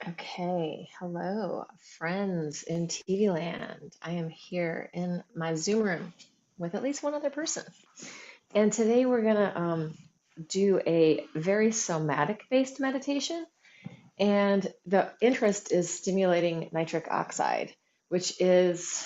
Okay, hello, friends in TV land. I am here in my Zoom room with at least one other person. And today we're going to do a very somatic based meditation. And the interest is stimulating nitric oxide, which is,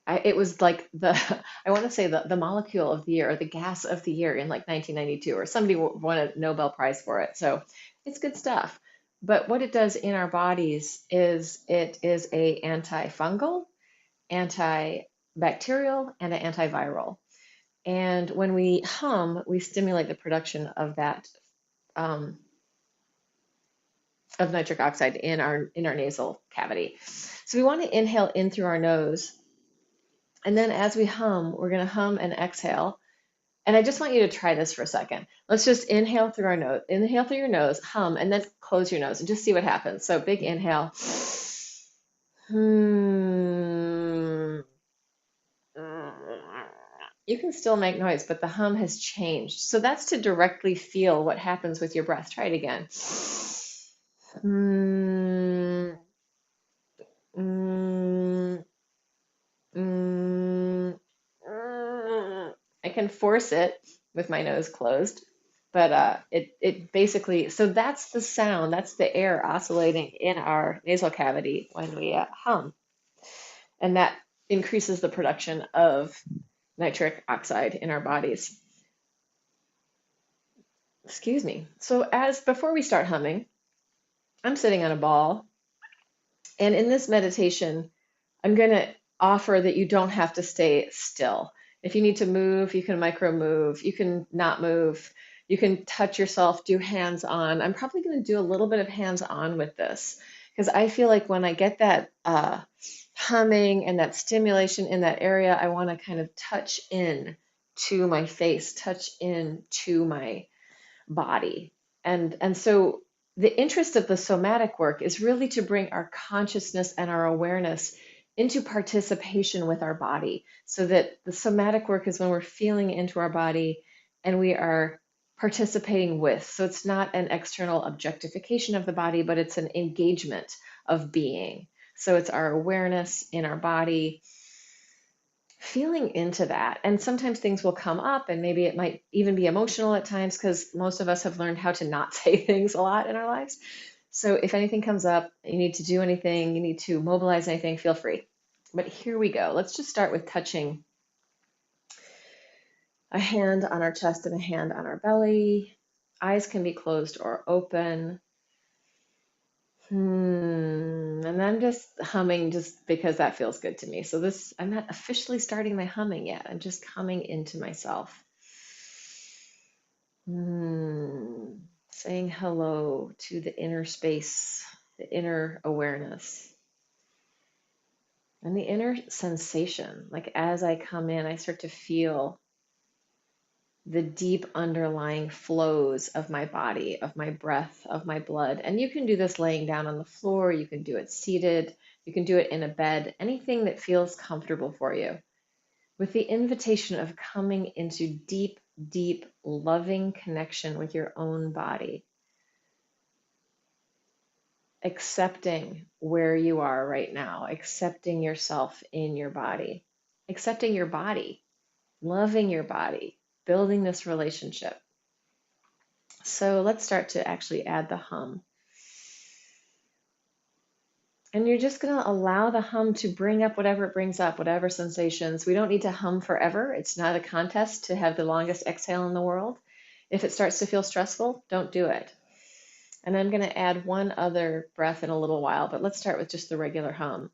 it was like I want to say the molecule of the year, or the gas of the year in like 1992, or somebody won a Nobel Prize for it. So it's good stuff. But what it does in our bodies is it is a anti-fungal, anti-bacterial, and an antiviral. And when we hum, we stimulate the production of that um, of nitric oxide in our nasal cavity. So we want to inhale in through our nose, and then as we hum, we're going to hum and exhale. And I just want you to try this for a second. Let's just inhale through our nose, inhale through your nose, hum, and then close your nose and just see what happens. So big inhale. Hmm. You can still make noise, but the hum has changed. So that's to directly feel what happens with your breath. Try it again. Hmm. Mm, mm, I can force it with my nose closed, but it basically, so that's the sound, that's the air oscillating in our nasal cavity when we hum, and that increases the production of nitric oxide in our bodies. Excuse me. So as before we start humming, I'm sitting on a ball, and in this meditation, I'm going to offer that you don't have to stay still. If you need to move, you can micro move. You can not move. You can touch yourself, do hands on. I'm probably going to do a little bit of hands on with this because I feel like when I get that humming and that stimulation in that area, I want to kind of touch in to my face, touch in to my body. And so the interest of the somatic work is really to bring our consciousness and our awareness into participation with our body, so that the somatic work is when we're feeling into our body and we are participating with. So it's not an external objectification of the body, but it's an engagement of being. So it's our awareness in our body, feeling into that. And sometimes things will come up, and maybe it might even be emotional at times because most of us have learned how to not say things a lot in our lives. So if anything comes up, you need to do anything, you need to mobilize anything, feel free. But here we go. Let's just start with touching a hand on our chest and a hand on our belly. Eyes can be closed or open. And I'm just humming just because that feels good to me. So this, I'm not officially starting my humming yet. I'm just coming into myself. Saying hello to the inner space, the inner awareness, and the inner sensation. Like as I come in, I start to feel the deep underlying flows of my body, of my breath, of my blood. And you can do this laying down on the floor, you can do it seated, you can do it in a bed, anything that feels comfortable for you, with the invitation of coming into deep, deep, loving connection with your own body, accepting where you are right now, accepting yourself in your body, accepting your body, loving your body, building this relationship. So let's start to actually add the hum. And you're just going to allow the hum to bring up whatever it brings up, whatever sensations. We don't need to hum forever. It's not a contest to have the longest exhale in the world. If it starts to feel stressful, don't do it. And I'm going to add one other breath in a little while, but let's start with just the regular hum.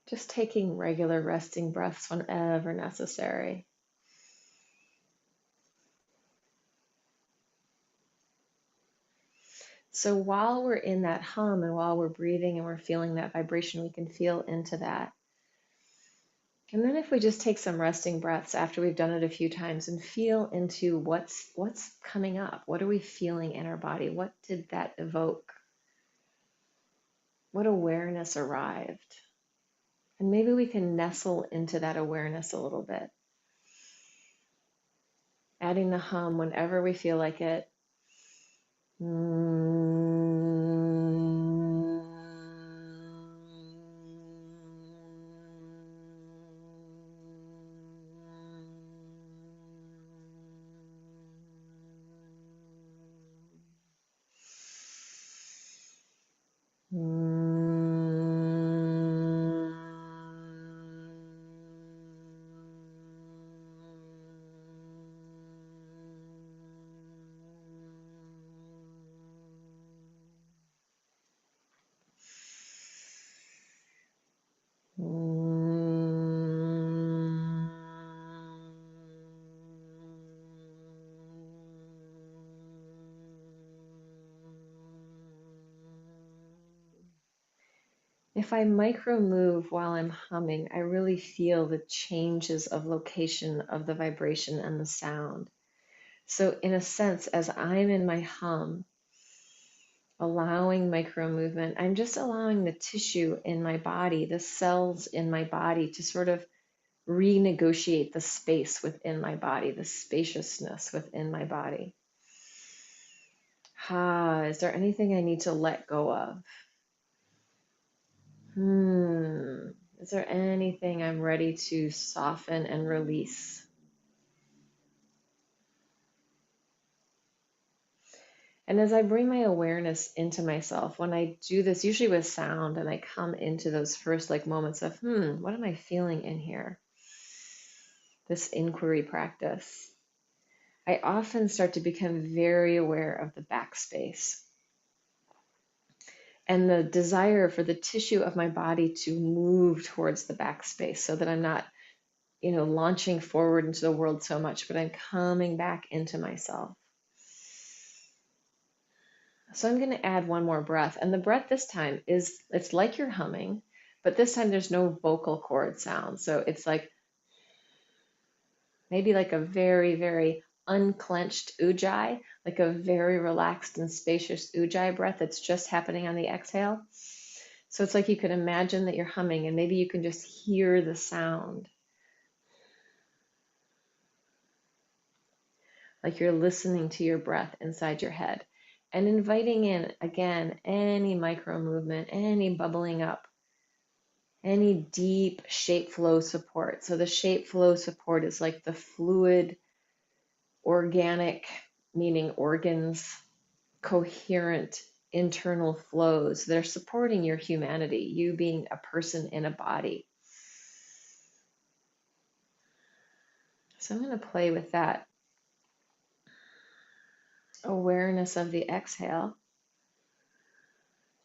Just taking regular resting breaths whenever necessary. So while we're in that hum and while we're breathing and we're feeling that vibration, we can feel into that. And then if we just take some resting breaths after we've done it a few times and feel into what's coming up, what are we feeling in our body? What did that evoke? What awareness arrived? And maybe we can nestle into that awareness a little bit, adding the hum whenever we feel like it. If I micro move while I'm humming, I really feel the changes of location of the vibration and the sound. So, in a sense, as I'm in my hum, allowing micro movement, I'm just allowing the tissue in my body, the cells in my body to sort of renegotiate the space within my body, the spaciousness within my body. Is there anything I need to let go of? Is there anything I'm ready to soften and release? And as I bring my awareness into myself, when I do this, usually with sound, and I come into those first moments of, what am I feeling in here? This inquiry practice. I often start to become very aware of the backspace and the desire for the tissue of my body to move towards the backspace so that I'm not, launching forward into the world so much, but I'm coming back into myself. So I'm going to add one more breath. And the breath this time it's like you're humming, but this time there's no vocal cord sound. So it's like maybe like a very, very unclenched ujjayi, like a very relaxed and spacious ujjayi breath that's just happening on the exhale. So it's like you can imagine that you're humming and maybe you can just hear the sound. Like you're listening to your breath inside your head and inviting in, again, any micro movement, any bubbling up, any deep shape flow support. So the shape flow support is like the fluid, organic, meaning organs, coherent internal flows. They're supporting your humanity, you being a person in a body. So I'm going to play with that awareness of the exhale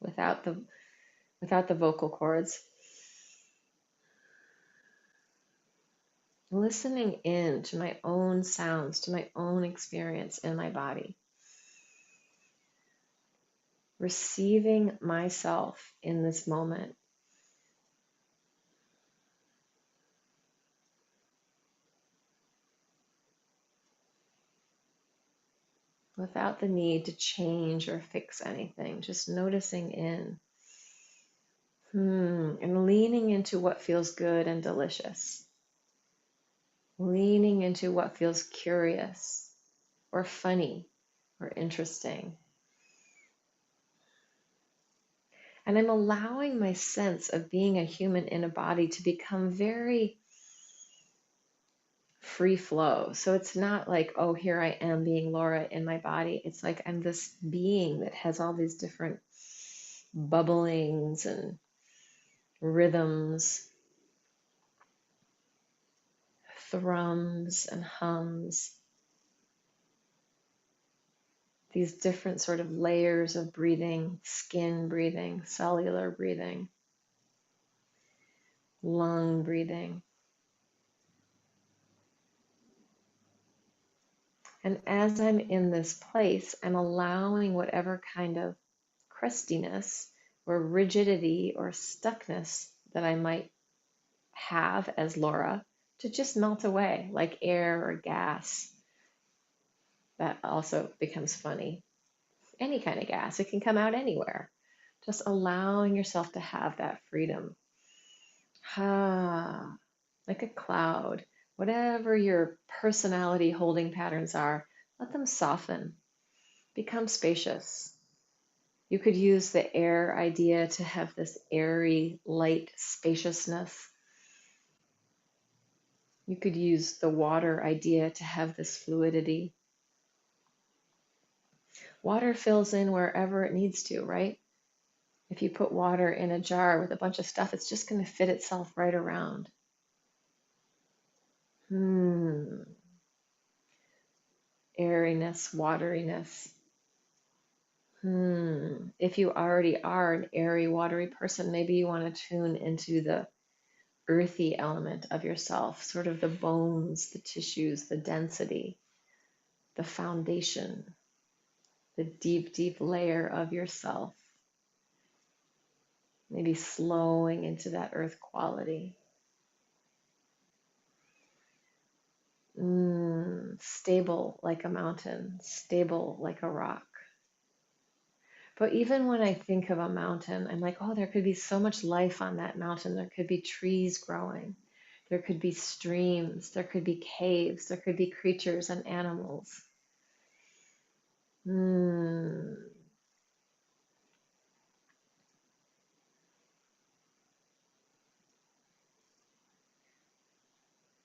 without the vocal cords. Listening in to my own sounds, to my own experience in my body. Receiving myself in this moment. Without the need to change or fix anything, just noticing in. And leaning into what feels good and delicious. Leaning into what feels curious or funny or interesting. And I'm allowing my sense of being a human in a body to become very free flow. So it's not like, oh, here I am being Laura in my body. It's like I'm this being that has all these different bubblings and rhythms, thrums and hums, these different sort of layers of breathing, skin breathing, cellular breathing. lung breathing. And as I'm in this place, I'm allowing whatever kind of crustiness or rigidity or stuckness that I might have as Laura to just melt away like air or gas. That also becomes funny. Any kind of gas, it can come out anywhere. Just allowing yourself to have that freedom. Ah, like a cloud. Whatever your personality holding patterns are, let them soften, become spacious. You could use the air idea to have this airy, light spaciousness. You could use the water idea to have this fluidity. Water fills in wherever it needs to, right? If you put water in a jar with a bunch of stuff, it's just going to fit itself right around. Airiness, wateriness. If you already are an airy, watery person, maybe you want to tune into the earthy element of yourself, sort of the bones, the tissues, the density, the foundation, the deep, deep layer of yourself. Maybe slowing into that earth quality. Stable like a mountain, stable like a rock. But even when I think of a mountain, I'm like, oh, there could be so much life on that mountain. There could be trees growing. There could be streams. There could be caves. There could be creatures and animals.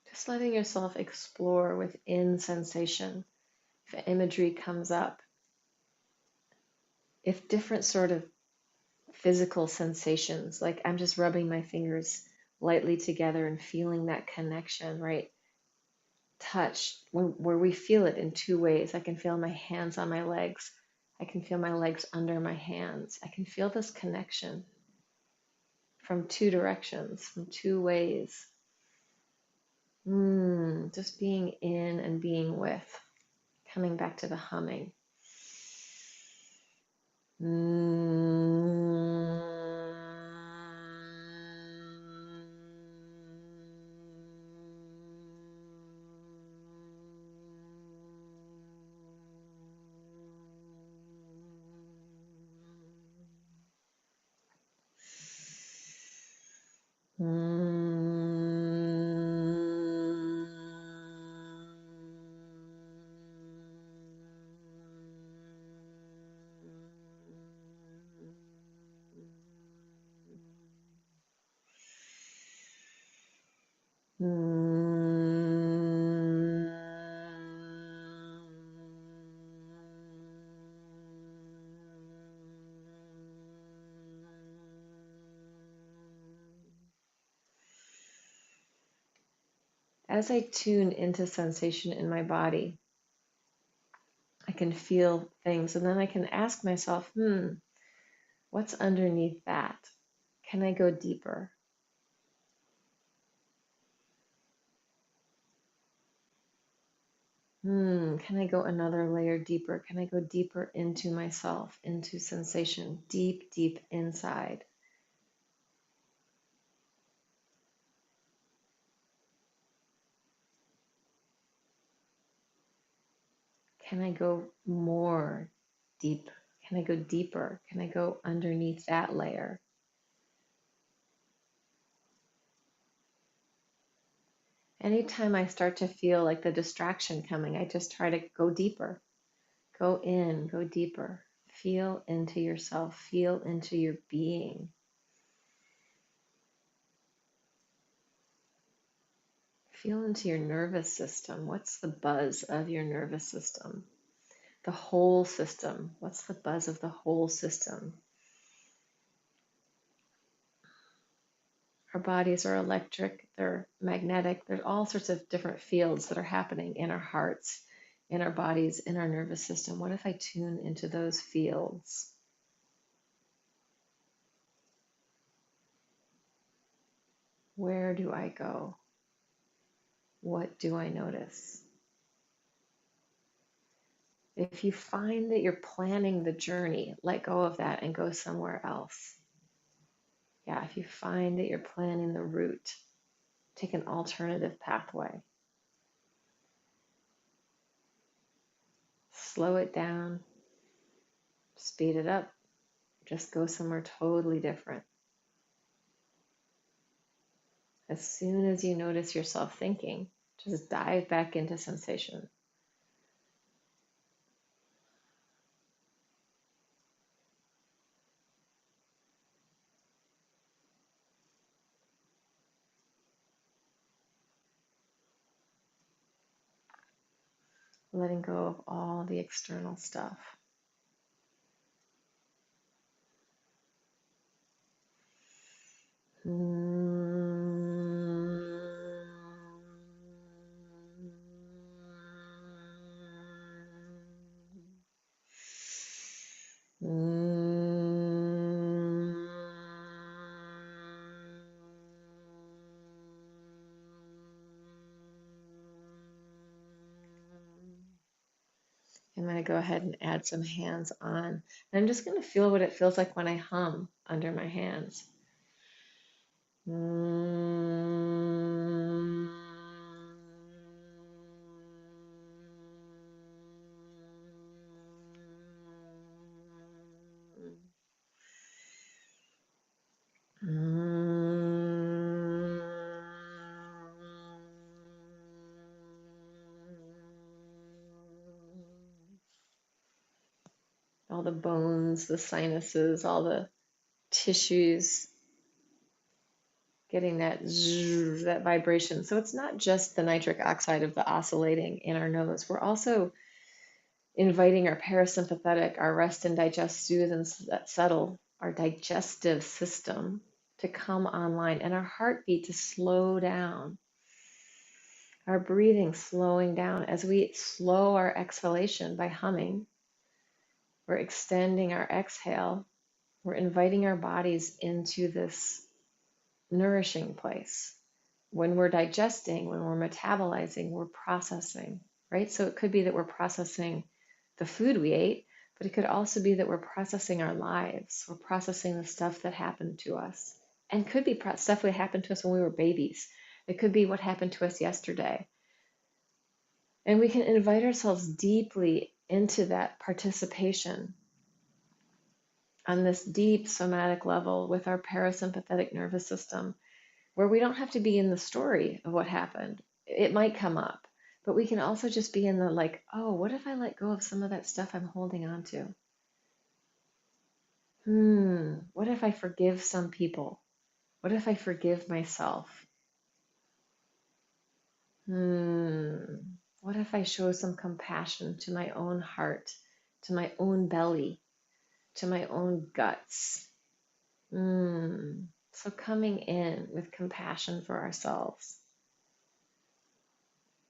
Just letting yourself explore within sensation. If imagery comes up, if different sort of physical sensations, like I'm just rubbing my fingers lightly together and feeling that connection, right? Touch, where we feel it in two ways. I can feel my hands on my legs. I can feel my legs under my hands. I can feel this connection from two directions, from two ways. Just being in and being with. Coming back to the humming. As I tune into sensation in my body, I can feel things, and then I can ask myself, what's underneath that? Can I go deeper? Can I go another layer deeper? Can I go deeper into myself, into sensation, deep, deep inside? Can I go more deep? Can I go deeper? Can I go underneath that layer? Anytime I start to feel like the distraction coming, I just try to go deeper. Go in, go deeper. Feel into yourself, feel into your being. Feel into your nervous system. What's the buzz of your nervous system? The whole system. What's the buzz of the whole system? Our bodies are electric, they're magnetic. There's all sorts of different fields that are happening in our hearts, in our bodies, in our nervous system. What if I tune into those fields? Where do I go? What do I notice? If you find that you're planning the journey, let go of that and go somewhere else. Yeah, if you find that you're planning the route, take an alternative pathway. Slow it down, speed it up, just go somewhere totally different. As soon as you notice yourself thinking, just dive back into sensation. Letting go of all the external stuff. I'm going to go ahead and add some hands on. And I'm just going to feel what it feels like when I hum under my hands. All the bones, the sinuses, all the tissues getting that zzz, that vibration. So it's not just the nitric oxide of the oscillating in our nose. We're also inviting our parasympathetic, our rest and digest, soothe and settle, our digestive system to come online, and our heartbeat to slow down, our breathing slowing down. As we slow our exhalation by humming, we're extending our exhale. We're inviting our bodies into this nourishing place. When we're digesting, when we're metabolizing, we're processing, right? So it could be that we're processing the food we ate, but it could also be that we're processing our lives. We're processing the stuff that happened to us, and could be stuff that happened to us when we were babies. It could be what happened to us yesterday. And we can invite ourselves deeply into that participation on this deep somatic level with our parasympathetic nervous system, where we don't have to be in the story of what happened. It might come up, but we can also just be in the like, oh, what if I let go of some of that stuff I'm holding on to? What if I forgive some people? What if I forgive myself? What if I show some compassion to my own heart, to my own belly, to my own guts? So coming in with compassion for ourselves.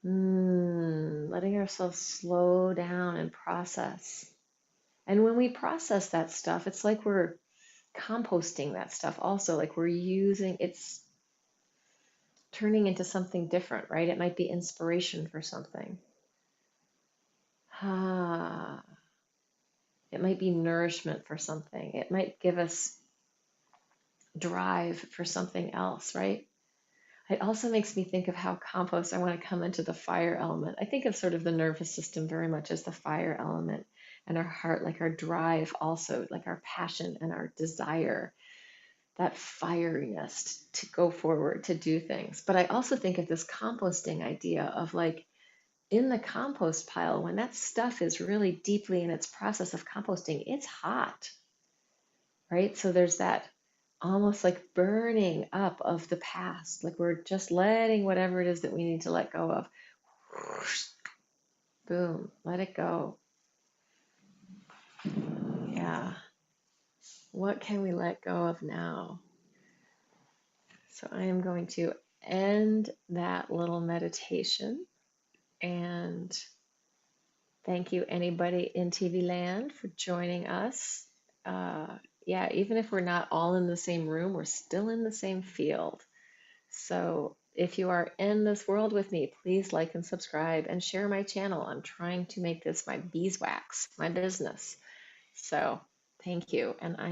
Letting ourselves slow down and process. And when we process that stuff, it's like we're composting that stuff also, like we're using it's turning into something different, right? It might be inspiration for something. It might be nourishment for something. It might give us drive for something else, right? It also makes me think of how compost, I want to come into the fire element. I think of sort of the nervous system very much as the fire element, and our heart, like our drive also, like our passion and our desire, that fieriness to go forward, to do things. But I also think of this composting idea of like in the compost pile, when that stuff is really deeply in its process of composting, it's hot, right? So there's that almost like burning up of the past, like we're just letting whatever it is that we need to let go of, whoosh, boom, let it go. Yeah. What can we let go of now? So I am going to end that little meditation, and thank you anybody in TV land for joining us. Yeah, even if we're not all in the same room, we're still in the same field. So if you are in this world with me, please like and subscribe and share my channel. I'm trying to make this my beeswax, my business. So thank you. And I